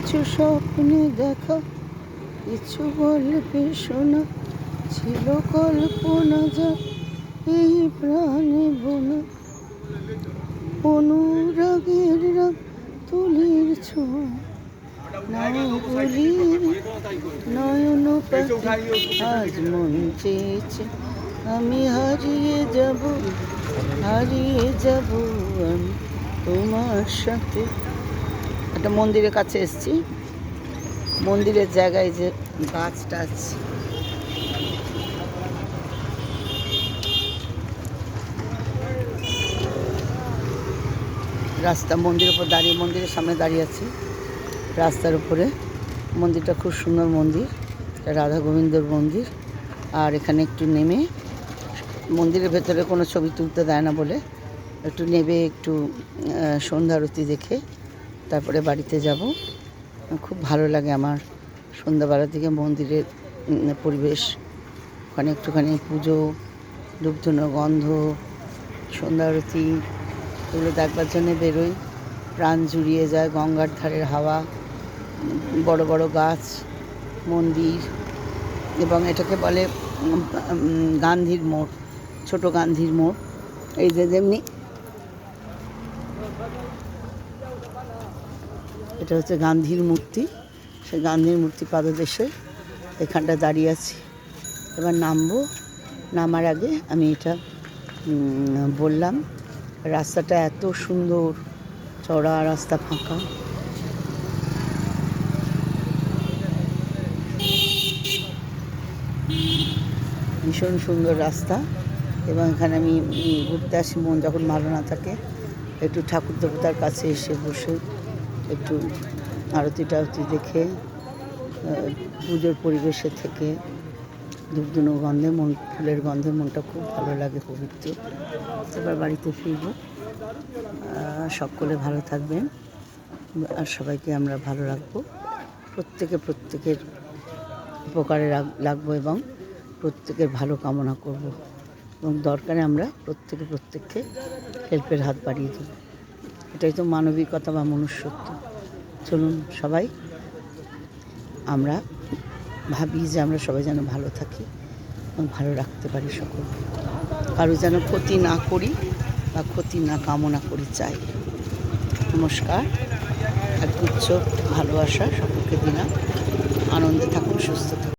কিছু স্বপ্নে দেখা, কিছু গল্পে শোনা, ছিল কল্পনা যা এই প্রাণে বোনা। অনুরাগের রাগ তুলির ছোঁয়া, নাও বলি নয়ন পাখি আজ মন চেয়েছে আমি হারিয়ে যাব, হারিয়ে যাব আমি তোমার সাথে। একটা মন্দিরের কাছে এসেছি, মন্দিরের জায়গায় যে গাছ টাছ, রাস্তা মন্দিরের উপর দাঁড়িয়ে, মন্দিরের সামনে দাঁড়িয়ে আছি রাস্তার উপরে। মন্দিরটা খুব সুন্দর মন্দির, রাধা গোবিন্দর মন্দির। আর এখানে একটু নেমে, মন্দিরের ভেতরে কোনো ছবি তুলতে দেয় না বলে একটু নেমে একটু সন্ধ্যা আরতি দেখে তারপরে বাড়িতে যাব। খুব ভালো লাগে আমার সন্ধ্যাবেলার দিকে মন্দিরের পরিবেশ। ওখানে একটুখানি পুজো, ধূপধুনোর গন্ধ, সন্ধ্যা আরতি এগুলো দেখবার জন্যে বেরোই। প্রাণ জুড়িয়ে যায়, গঙ্গার ধারের হাওয়া, বড় বড় গাছ, মন্দির, এবং এটাকে বলে গান্ধীর মোড়, ছোট গান্ধীর মোড়। এই যে যেমনি এটা হচ্ছে গান্ধীর মূর্তি, সে গান্ধীর মূর্তি পাদদেশে এখানটা দাঁড়িয়ে আছি। এবার নামবো। নামার আগে আমি এটা বললাম, রাস্তাটা এত সুন্দর, চড়া রাস্তা, ফাঁকা। ভীষণ সুন্দর রাস্তা। এবং এখানে আমি ঘুরতে আসি, মন যখন ভালো না থাকে একটু ঠাকুর দেবতার কাছে এসে বসে একটু আরতি টারতি দেখে, পুজোর পরিবেশে থেকে, ধূপধুনো গন্ধে, মন ফুলের গন্ধে মনটা খুব ভালো লাগে, পবিত্র। এবার বাড়িতে ফিরব। সকলে ভালো থাকবেন আর সবাইকে আমরা ভালো রাখবো, প্রত্যেকের উপকারে লাগবো এবং প্রত্যেকের ভালো কামনা করব, এবং দরকারে আমরা প্রত্যেককে হেল্পের হাত বাড়িয়ে দেব। এটাই তো মানবিকতা বা মনুষ্যত্ব। চলুন সবাই আমরা ভাবি যে আমরা সবাই যেন ভালো থাকি এবং ভালো রাখতে পারি সকলকে, কারো যেন ক্ষতি না করি বা ক্ষতি না কামনা করি, চাই। নমস্কার, একগুচ্ছ ভালোবাসা সকলকে দিলাম। আনন্দে থাকুন, সুস্থ থাকুন।